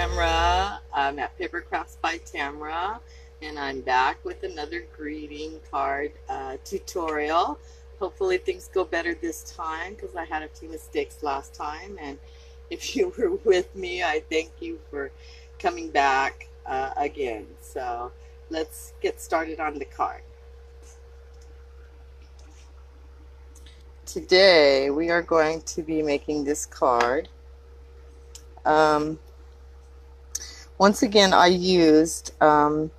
Tamra. I'm at Paper Crafts by Tamra, and I'm back with another greeting card tutorial. Hopefully things go better this time because I had a few mistakes last time, and if you were with me, I thank you for coming back again. So let's get started on the card. Today we are going to be making this card. Once again, I used the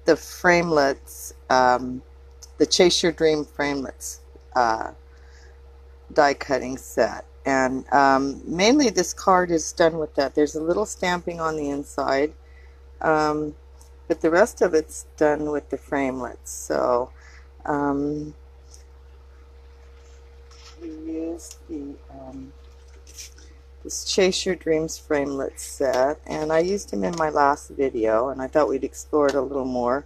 framelits, the Chase Your Dream framelits die cutting set. And mainly this card is done with that. There's a little stamping on the inside, but the rest of it's done with the framelits. So we used the this Chase Your Dreams framelit set, and I used them in my last video, and I thought we'd explore it a little more.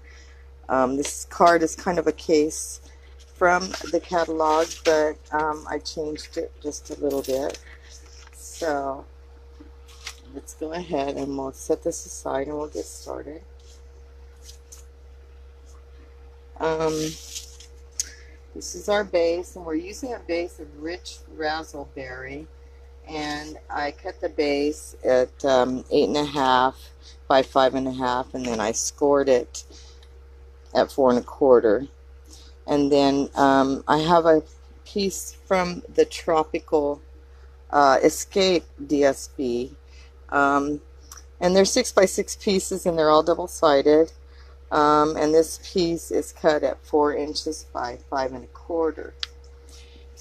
This card is kind of a case from the catalog, but I changed it just a little bit. So let's go ahead and we'll set this aside and we'll get started. This is our base, and we're using a base of rich razzleberry. And I cut the base at 8.5 by 5.5, and then I scored it at 4 1/4. And then I have a piece from the Tropical Escape DSB, and they're 6 by 6 pieces, and they're all double-sided. And this piece is cut at 4 inches by 5 1/4.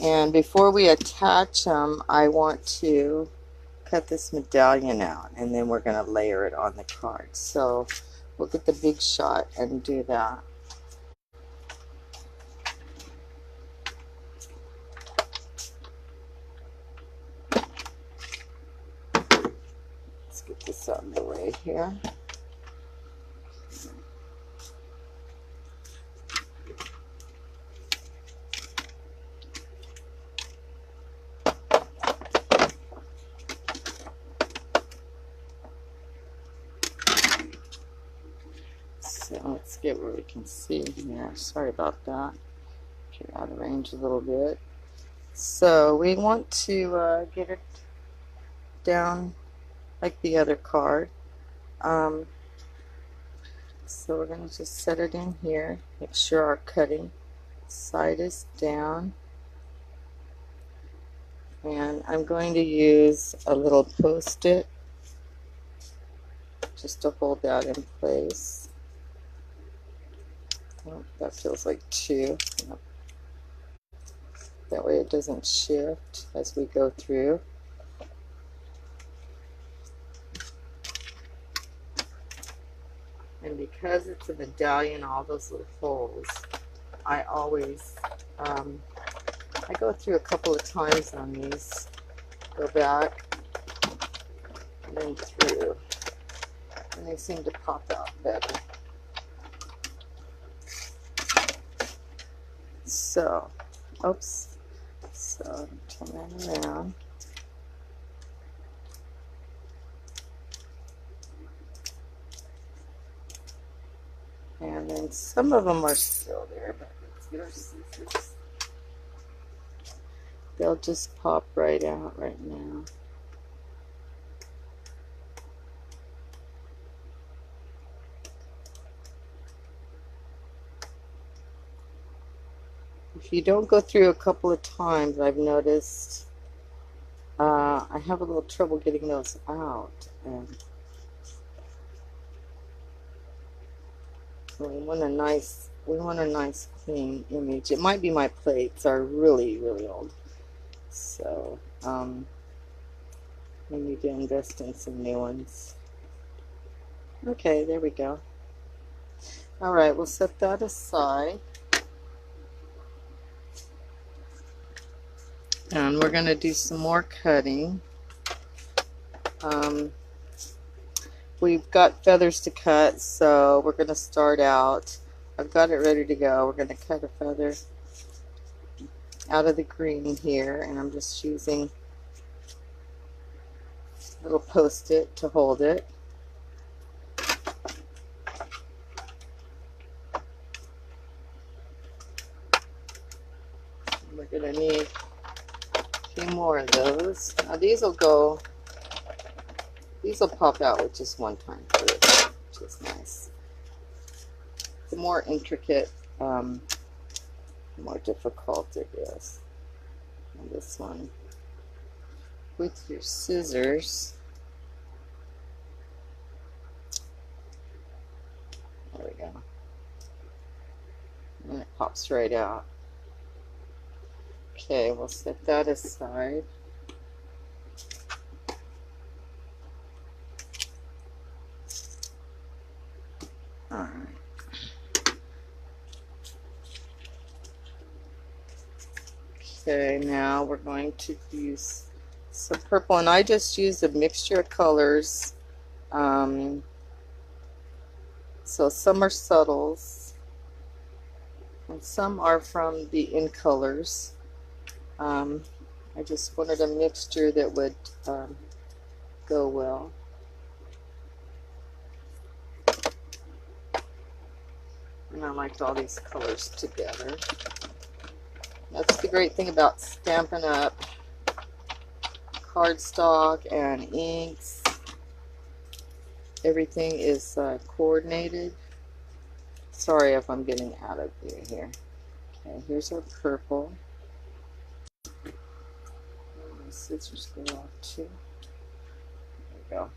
And before we attach them, I want to cut this medallion out, and then we're going to layer it on the card. So we'll get the big shot and do that. Let's get this out of the way here. So let's get where we can see here. Sorry about that. Get out of range a little bit. So we want to get it down like the other card. So we're going to just set it in here. Make sure our cutting side is down. And I'm going to use a little Post-it just to hold that in place. Oh, that feels like 2. Yep. That way it doesn't shift as we go through. And because it's a medallion, all those little holes, I always, I go through a couple of times on these, go back, and then through, and they seem to pop out better. So, oops, so turn that around. And then some of them are still there, but let's get our scissors. They'll just pop right out right now. If you don't go through a couple of times, I've noticed I have a little trouble getting those out. And we want a nice clean image. It might be my plates are really, really old, so we need to invest in some new ones. Okay, there we go. All right, we'll set that aside. And we're going to do some more cutting. We've got feathers to cut, so we're going to start out. I've got it ready to go. We're going to cut a feather out of the green here, and I'm just using a little Post-it to hold it. more of those. Now these will pop out with just one time through, which is nice. The more intricate, the more difficult it is. And this one, with your scissors, there we go. And it pops right out. Okay, we'll set that aside. Alright. Okay, now we're going to use some purple, and I just used a mixture of colors. So some are subtles, and some are from the In Colors. I just wanted a mixture that would go well. And I liked all these colors together. That's the great thing about Stampin' Up! Cardstock and inks. Everything is coordinated. Sorry if I'm getting out of view here. Okay, here's our purple. My scissors go off too. There we go.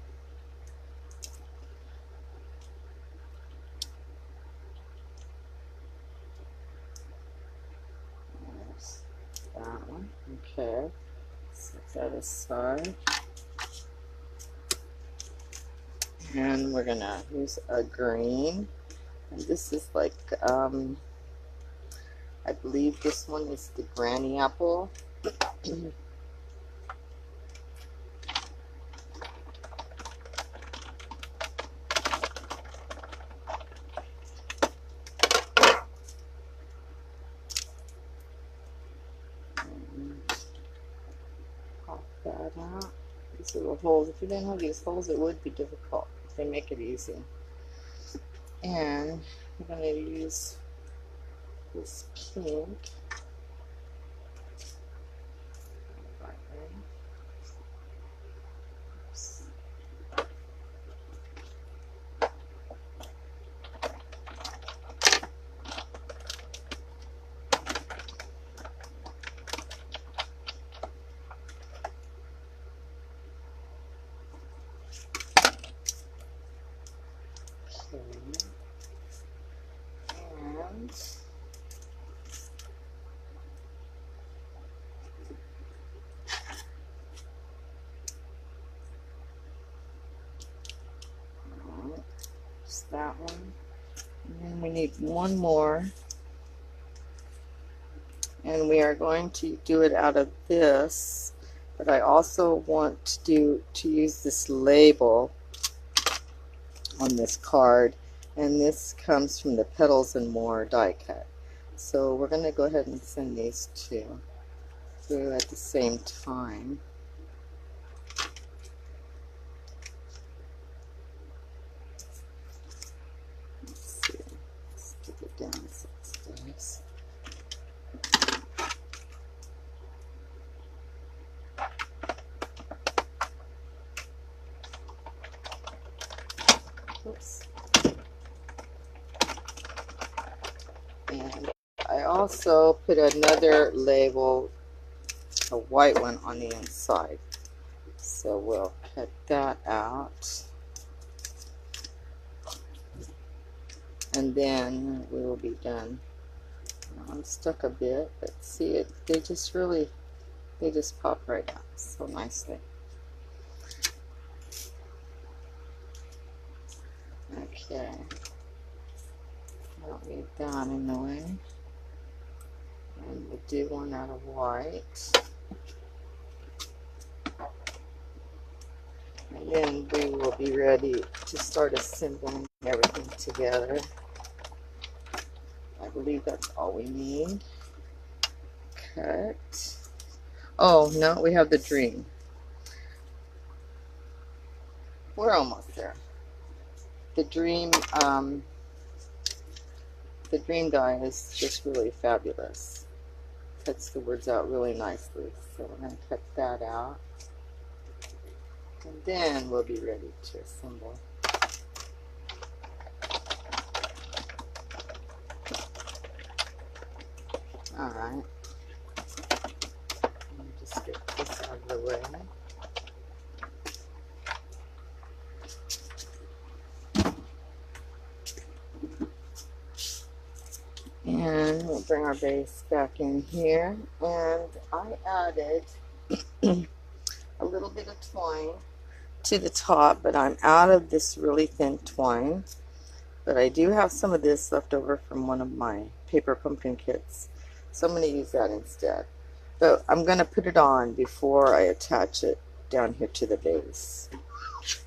There's that one. Okay. Set that aside. And we're gonna use a green. And this is like, I believe this one is the Granny Apple. Pop that out. These little holes. If you didn't have these holes, it would be difficult. They make it easy. And I'm going to use this pink. Oops. Just that one. And then we need one more. And we are going to do it out of this. But I also want to use this label on this card. And this comes from the Petals and More die cut. So we're going to go ahead and send these two through at the same time. Let's see. Let's get it down 6 days. Oops. And I also put another label, a white one, on the inside. So we'll cut that out. And then we will be done. I'm stuck a bit, but see it, they just pop right out so nicely. Okay. I don't need that in the way. And we'll do one out of white. And then we will be ready to start assembling everything together. I believe that's all we need. Cut. Oh, no, we have the Dream. We're almost there. The Dream die is just really fabulous. cuts the words out really nicely. So we're going to cut that out. And then we'll be ready to assemble. Alright. Let me just get this out of the way. And we'll bring our base back in here. And I added a little bit of twine to the top, but I'm out of this really thin twine. But I do have some of this left over from one of my paper pumpkin kits, so I'm going to use that instead. But I'm going to put it on before I attach it down here to the base.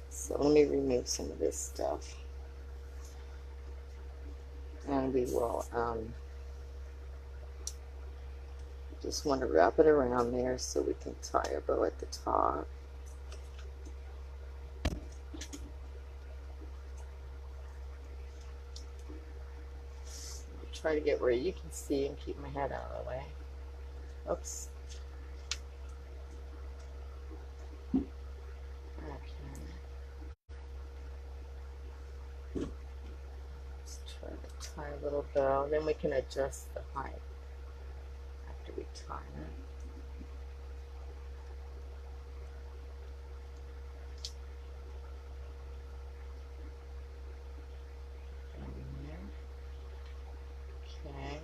So let me remove some of this stuff. And we will just want to wrap it around there so we can tie a bow at the top. Try to get where you can see and keep my head out of the way. Oops. Okay. Let's try to tie a little bow. Then we can adjust the height after we tie it. Okay.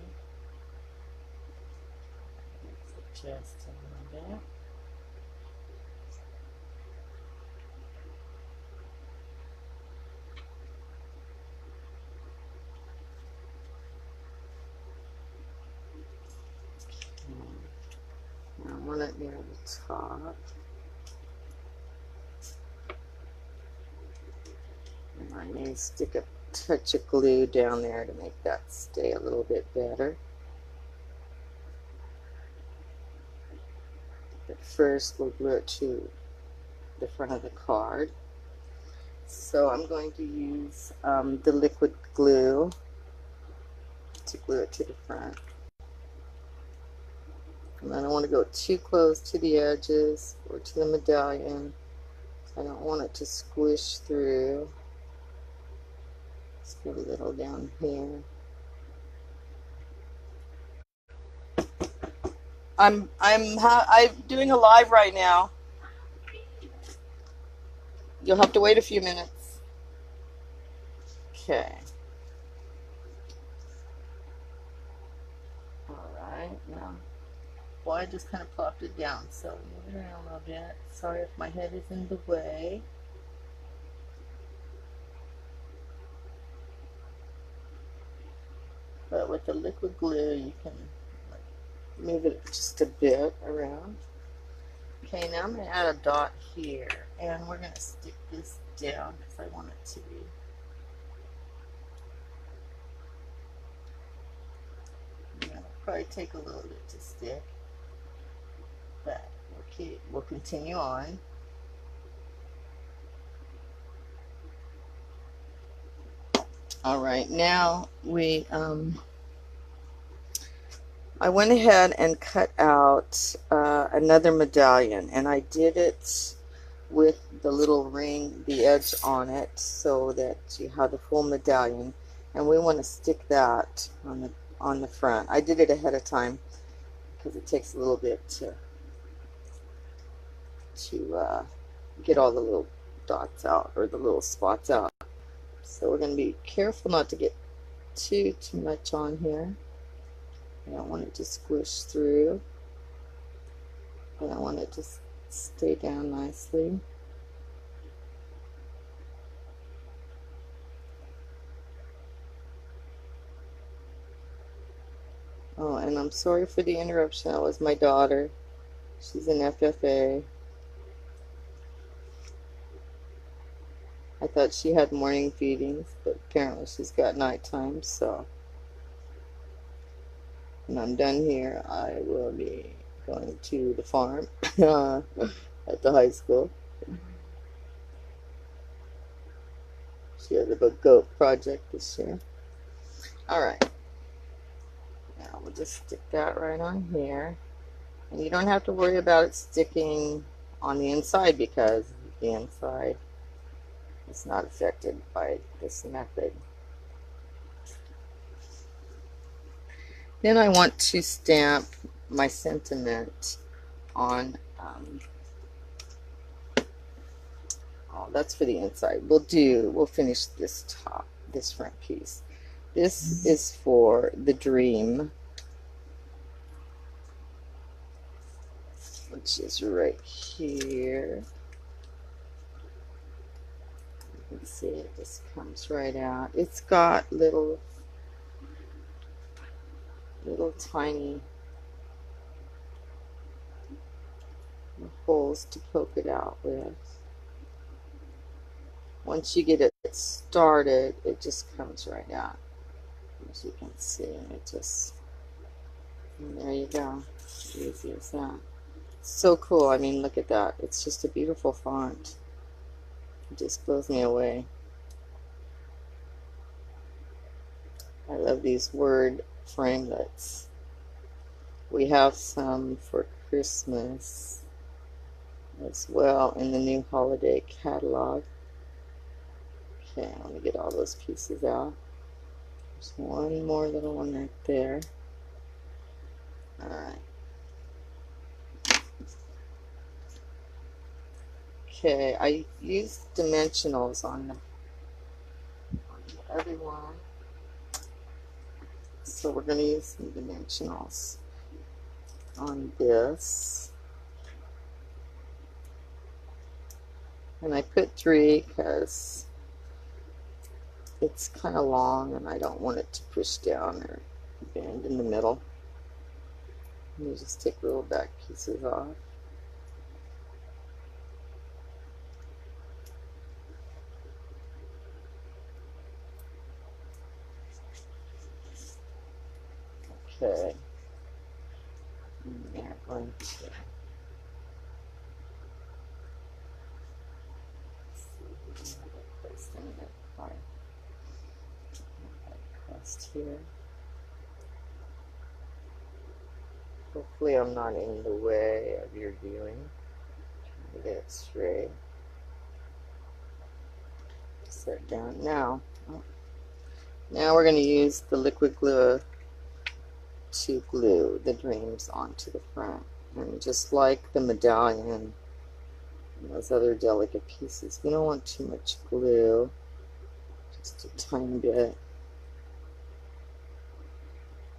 Let's adjust a little bit. Now I want it near the top. And I may stick a touch of glue down there to make that stay a little bit better. But first we'll glue it to the front of the card. So I'm going to use the liquid glue to glue it to the front. And I don't want to go too close to the edges or to the medallion. I don't want it to squish through. Just get a little down here. I'm doing a live right now. You'll have to wait a few minutes. Okay. Alright, now, well, I just kind of plopped it down, so move it around a little bit. Sorry if my head is in the way. But with the liquid glue, you can move it just a bit around. Okay, now I'm going to add a dot here, and we're going to stick this down because I want it to be. It'll probably take a little bit to stick, but we'll continue on. All right, now I went ahead and cut out another medallion, and I did it with the little ring, the edge on it, so that you have the full medallion, and we want to stick that on the front. I did it ahead of time because it takes a little bit to get all the little dots out, or the little spots out. So we're going to be careful not to get too much on here. I don't want it to squish through, but I want it to stay down nicely. Oh, and I'm sorry for the interruption. That was my daughter. She's an FFA. I thought she had morning feedings, but apparently she's got nighttime, so when I'm done here, I will be going to the farm at the high school. She has a goat project this year. Alright. Now we'll just stick that right on here. And you don't have to worry about it sticking on the inside because the inside is not affected by this method. Then I want to stamp my sentiment on, oh, that's for the inside. We'll finish this front piece. This is for the dream, which is right here. You can see it just comes right out. It's got little tiny holes to poke it out with. Once you get it started, it just comes right out, as you can see. And there you go. Easy as that. So cool. I mean, look at that. It's just a beautiful font. It just blows me away. I love these word framelits. We have some for Christmas as well in the new holiday catalog. Okay, let me get all those pieces out. There's one more little one right there. Alright. Okay, I used dimensionals on the other one. So we're going to use some dimensionals on this. And I put 3 because it's kind of long and I don't want it to push down or bend in the middle. Let me just take little back pieces off. Okay. And they're going to place them in the crust here. Hopefully I'm not in the way of your viewing. Trying to get it straight. Set down now. Now we're going to use the liquid glue to glue the dreams onto the front. And just like the medallion and those other delicate pieces, we don't want too much glue, just a tiny bit.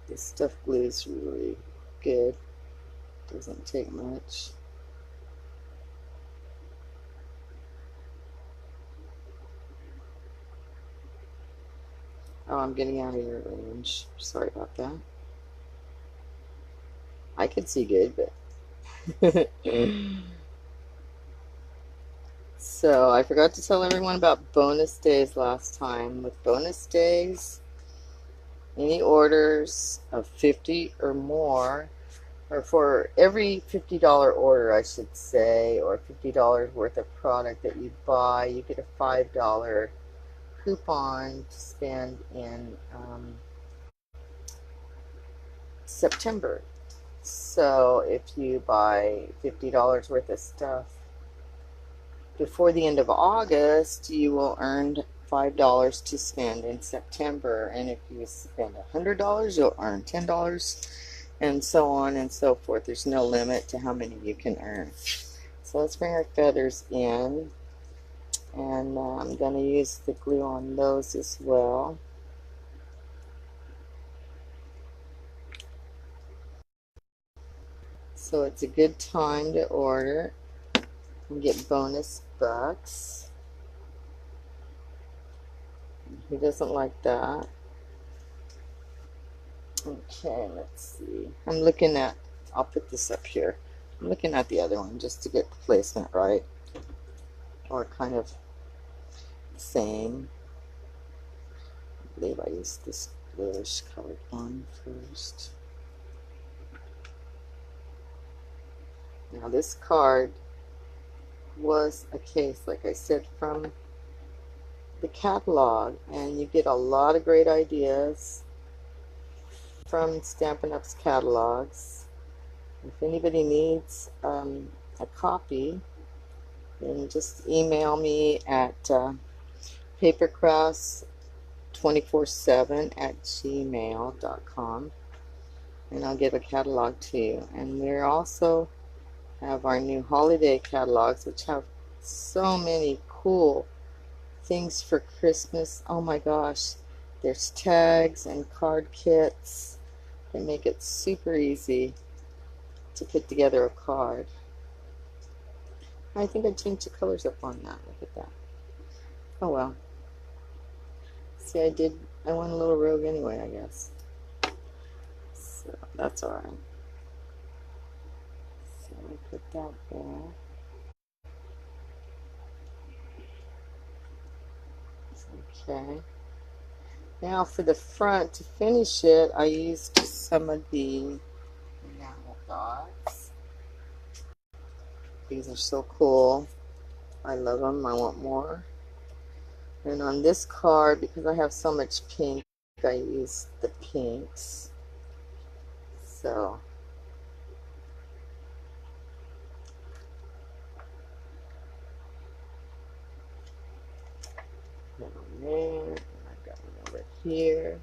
This stuff glues really good, doesn't take much. Oh, I'm getting out of your range. Sorry about that. I can see good, but so I forgot to tell everyone about bonus days last time. With bonus days, any orders of 50 or more, or for every $50 order, I should say, or $50 worth of product that you buy, you get a $5 coupon to spend in September. So if you buy $50 worth of stuff before the end of August, you will earn $5 to spend in September. And if you spend $100, you'll earn $10, and so on and so forth. There's no limit to how many you can earn. So let's bring our feathers in. And I'm going to use the glue on those as well. So it's a good time to order and get bonus bucks. Who doesn't like that? Okay, let's see. I'm looking at, I'll put this up here. I'm looking at the other one just to get the placement right. Or kind of the same. I believe I used this bluish colored one first. Now this card was a case, like I said, from the catalog, and you get a lot of great ideas from Stampin' Up's catalogs. If anybody needs a copy, then just email me at papercrafts247@gmail.com, and I'll get a catalog to you. And we also have our new holiday catalogs, which have so many cool things for Christmas. Oh my gosh, there's tags and card kits that make it super easy to put together a card. I think I changed the colors up on that. Look at that. Oh well. See, I went a little rogue anyway, I guess. So that's alright. So I put that there. Okay. Now for the front, to finish it, I used some of the enamel dots. These are so cool. I love them. I want more. And on this card, because I have so much pink, I use the pinks. So one there, and I've got one over here.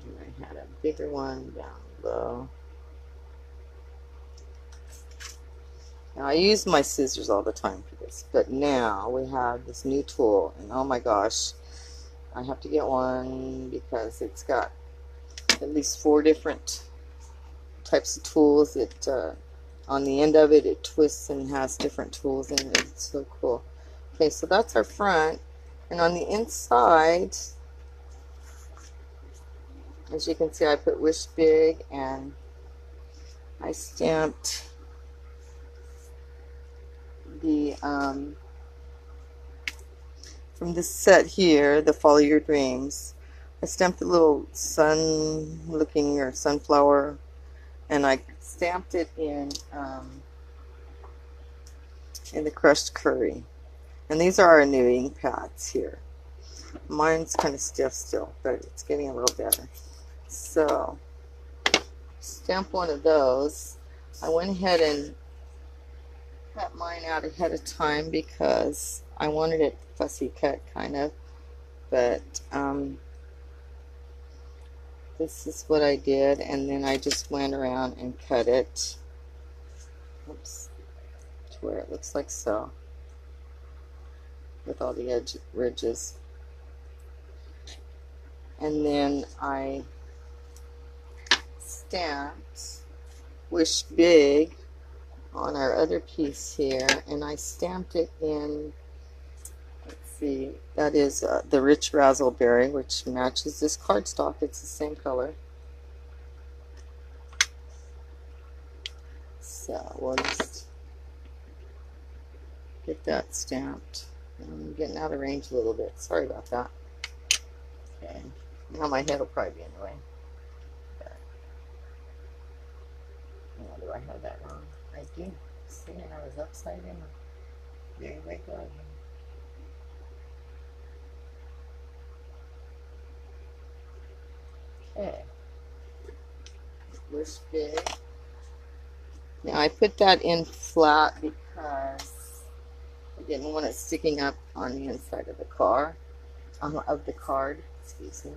And I had a bigger one down below. Now I use my scissors all the time for this, but now we have this new tool, and oh my gosh, I have to get one because it's got at least 4 different types of tools. It on the end of it, it twists and has different tools in it. It's so cool. Okay, so that's our front, and on the inside, as you can see, I put Wish Big, and I stamped the from this set here, the Follow Your Dreams. I stamped a little sun looking, or sunflower, and I stamped it in the crushed curry. And these are our new ink pads here. Mine's kind of stiff still, but it's getting a little better. So stamp one of those. I went ahead and cut mine out ahead of time because I wanted it fussy cut kind of, but this is what I did, and then I just went around and cut it, oops, to where it looks like so, with all the edge ridges. And then I stamped Wish Big on our other piece here, and I stamped it in, let's see, that is the Rich Razzleberry, which matches this cardstock. It's the same color. So we'll just get that stamped. I'm getting out of range a little bit. Sorry about that. Okay. Now my head will probably be in the way. But, oh, do I have that wrong? I do. See, and I was upside down. There you go. Okay. Wish Big. Now I put that in flat because I didn't want it sticking up on the inside of the car, of the card, excuse me.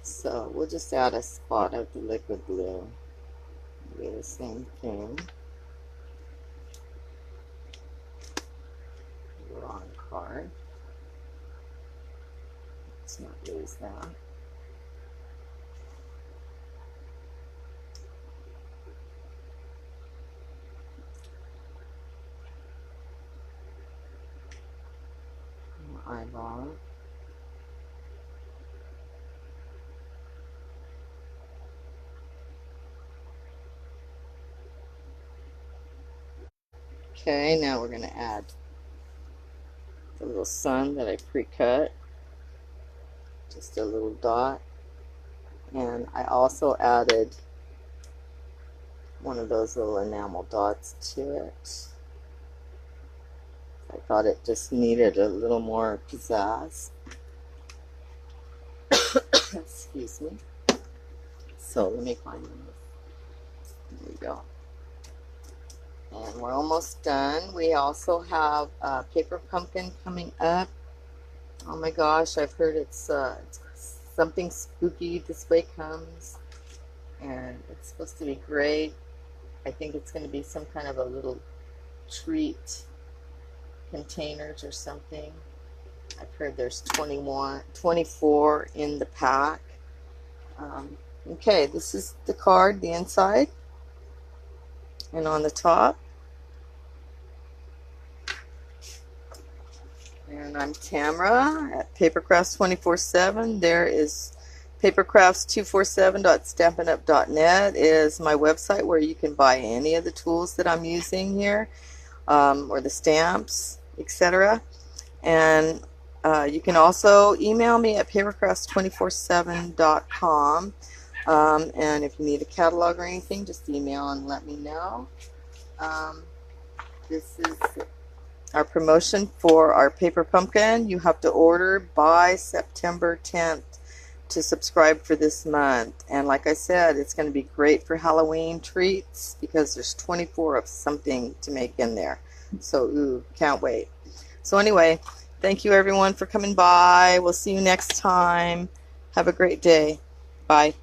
So we'll just add a spot of the liquid glue. Do the same thing. Wrong card. Let's not lose that. Eyeball. Okay, now we're going to add the little sun that I pre-cut. Just a little dot. And I also added one of those little enamel dots to it. I thought it just needed a little more pizzazz. Excuse me. So let me find them. There we go. And we're almost done. We also have paper pumpkin coming up. Oh my gosh, I've heard it's something spooky. This way comes, and it's supposed to be great. I think it's going to be some kind of a little treat containers or something. I've heard there's 24 in the pack. Okay, this is the card, the inside, and on the top. And I'm Tamara at Papercrafts 24/7. There is papercrafts247.stampinup.net is my website where you can buy any of the tools that I'm using here, or the stamps, etc. And you can also email me at papercrafts247.com. And if you need a catalog or anything, just email and let me know. This is our promotion for our paper pumpkin. You have to order by September 10th to subscribe for this month. And like I said, it's going to be great for Halloween treats because there's 24 of something to make in there. So, ooh, can't wait. So anyway, thank you everyone for coming by. We'll see you next time. Have a great day. Bye.